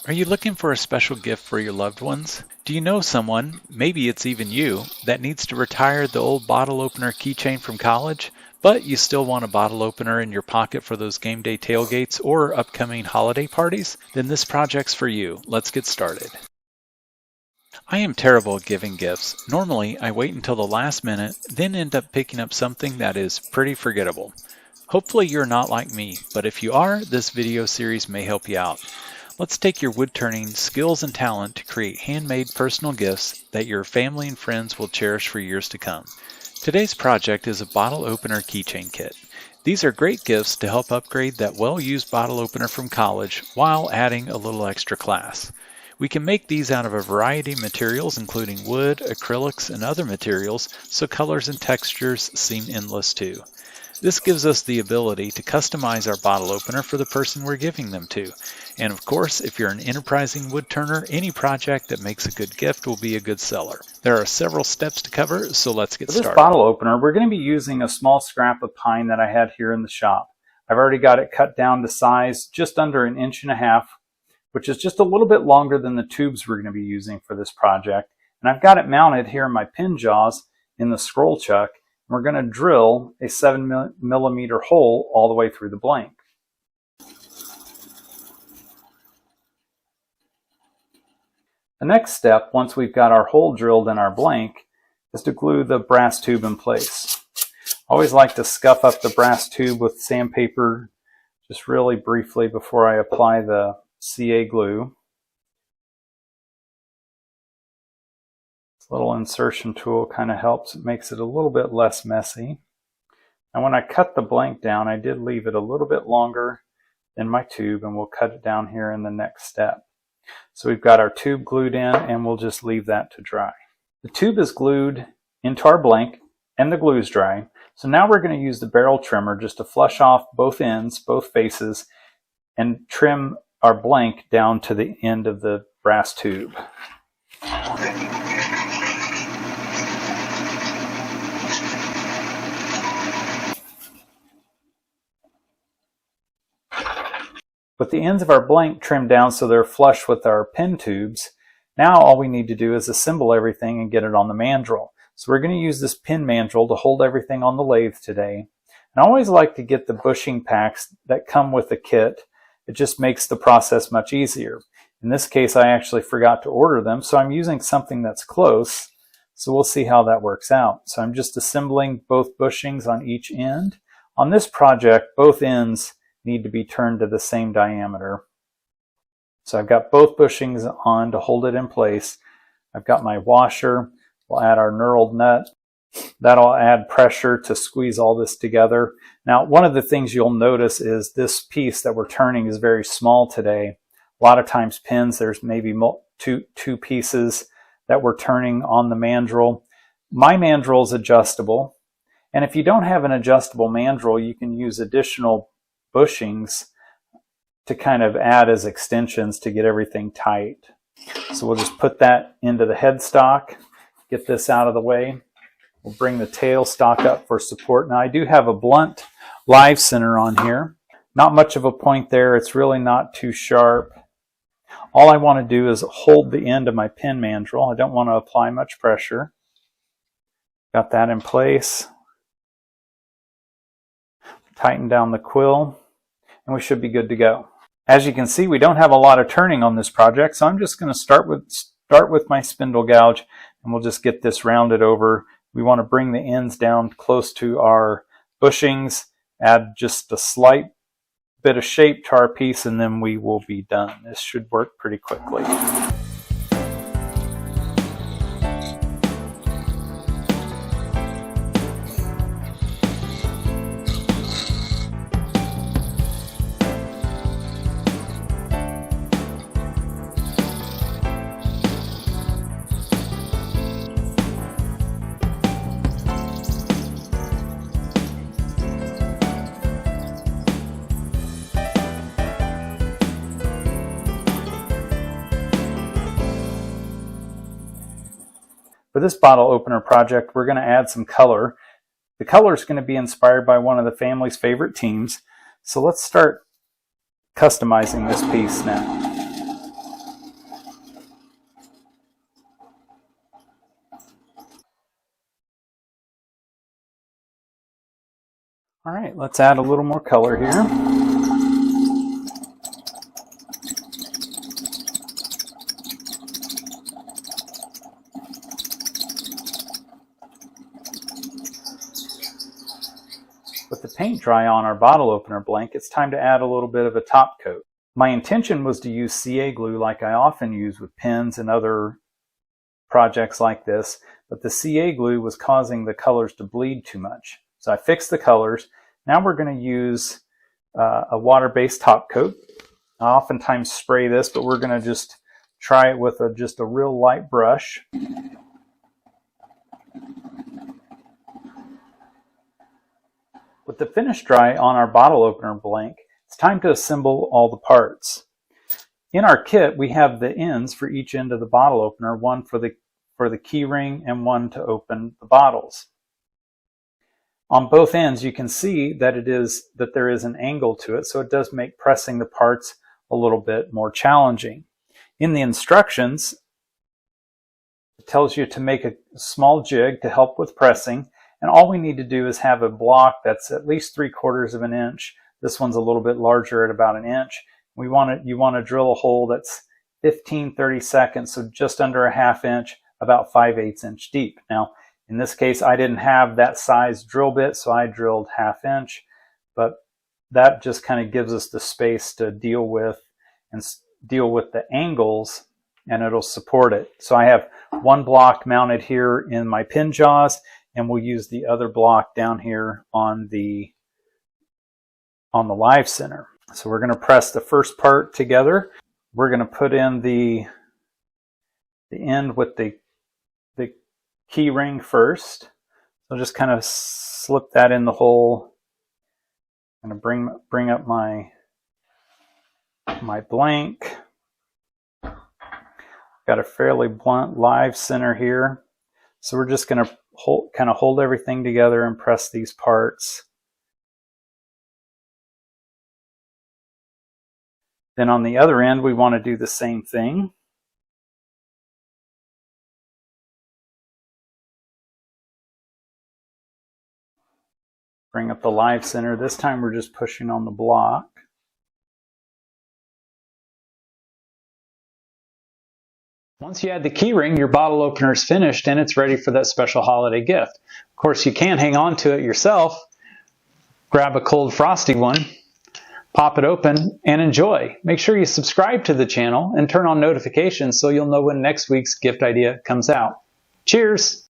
Are you looking for a special gift for your loved ones? Do you know someone, maybe it's even you, that needs to retire the old bottle opener keychain from college, but you still want a bottle opener in your pocket for those game day tailgates or upcoming holiday parties? Then this project's for you. Let's get started. I am terrible at giving gifts. Normally, I wait until the last minute, then end up picking up something that is pretty forgettable. Hopefully you're not like me, but if you are, this video series may help you out. Let's take your wood turning skills and talent to create handmade personal gifts that your family and friends will cherish for years to come. Today's project is a bottle opener keychain kit. These are great gifts to help upgrade that well-used bottle opener from college while adding a little extra class. We can make these out of a variety of materials including wood, acrylics, and other materials, so colors and textures seem endless too. This gives us the ability to customize our bottle opener for the person we're giving them to. And of course, if you're an enterprising wood turner, any project that makes a good gift will be a good seller. There are several steps to cover, so let's get started. For this bottle opener, we're going to be using a small scrap of pine that I had here in the shop. I've already got it cut down to size just under 1.5 inches, which is just a little bit longer than the tubes we're going to be using for this project. And I've got it mounted here in my pin jaws in the scroll chuck. We're going to drill a 7mm hole all the way through the blank. The next step, once we've got our hole drilled in our blank, is to glue the brass tube in place. I always like to scuff up the brass tube with sandpaper just really briefly before I apply the CA glue. This little insertion tool kind of helps. It makes it a little bit less messy. And when I cut the blank down, I did leave it a little bit longer than my tube, and we'll cut it down here in the next step. So we've got our tube glued in, and we'll just leave that to dry. The tube is glued into our blank, and the glue is dry. So now we're going to use the barrel trimmer just to flush off both ends, both faces, and trim our blank down to the end of the brass tube. With the ends of our blank trimmed down so they're flush with our pin tubes, now all we need to do is assemble everything and get it on the mandrel. So we're going to use this pin mandrel to hold everything on the lathe today. And I always like to get the bushing packs that come with the kit. It just makes the process much easier. In this case, I actually forgot to order them, so I'm using something that's close. So we'll see how that works out. So I'm just assembling both bushings on each end. On this project, both ends need to be turned to the same diameter. So I've got both bushings on to hold it in place. I've got my washer. We'll add our knurled nut. That'll add pressure to squeeze all this together. Now, one of the things you'll notice is this piece that we're turning is very small today. A lot of times pins, there's maybe two pieces that we're turning on the mandrel. My mandrel is adjustable. And if you don't have an adjustable mandrel, you can use additional bushings to kind of add as extensions to get everything tight. So we'll just put that into the headstock, get this out of the way. We'll bring the tail stock up for support. Now I do have a blunt live center on here. Not much of a point there. It's really not too sharp. All I want to do is hold the end of my pin mandrel. I don't want to apply much pressure. Got that in place. Tighten down the quill, and we should be good to go. As you can see, we don't have a lot of turning on this project, so I'm just going to start with my spindle gouge, and we'll just get this rounded over. We want to bring the ends down close to our bushings, add just a slight bit of shape to our piece, and then we will be done. This should work pretty quickly. For this bottle opener project, we're going to add some color. The color is going to be inspired by one of the family's favorite teams. So let's start customizing this piece now. All right, let's add a little more color here. With the paint dry on our bottle opener blank, it's time to add a little bit of a top coat. My intention was to use CA glue like I often use with pens and other projects like this, but the CA glue was causing the colors to bleed too much. So I fixed the colors. Now we're going to use a water-based top coat. I oftentimes spray this, but we're going to just try it with just a real light brush. With the finish dry on our bottle opener blank, it's time to assemble all the parts. In our kit, we have the ends for each end of the bottle opener, one for the key ring and one to open the bottles. On both ends, you can see that there is an angle to it, so it does make pressing the parts a little bit more challenging. In the instructions, it tells you to make a small jig to help with pressing, and all we need to do is have a block that's at least 3/4 of an inch. This one's a little bit larger at about an inch. You want to drill a hole that's 15-30 seconds, so just under a ½ inch, about 5/8 inch deep. Now, in this case, I didn't have that size drill bit, so I drilled ½ inch, but that just kind of gives us the space to deal with the angles, and it'll support it. So I have one block mounted here in my pin jaws, and we'll use the other block down here on the live center. So we're going to press the first part together. We're going to put in the end with the key ring first. So just kind of slip that in the hole. I'm going to bring up my blank. Got a fairly blunt live center here. So we're just going to kind of hold everything together and press these parts. Then on the other end, we want to do the same thing. Bring up the live center. This time we're just pushing on the block. Once you add the key ring, your bottle opener is finished and it's ready for that special holiday gift. Of course, you can hang on to it yourself. Grab a cold frosty one, pop it open, and enjoy. Make sure you subscribe to the channel and turn on notifications so you'll know when next week's gift idea comes out. Cheers!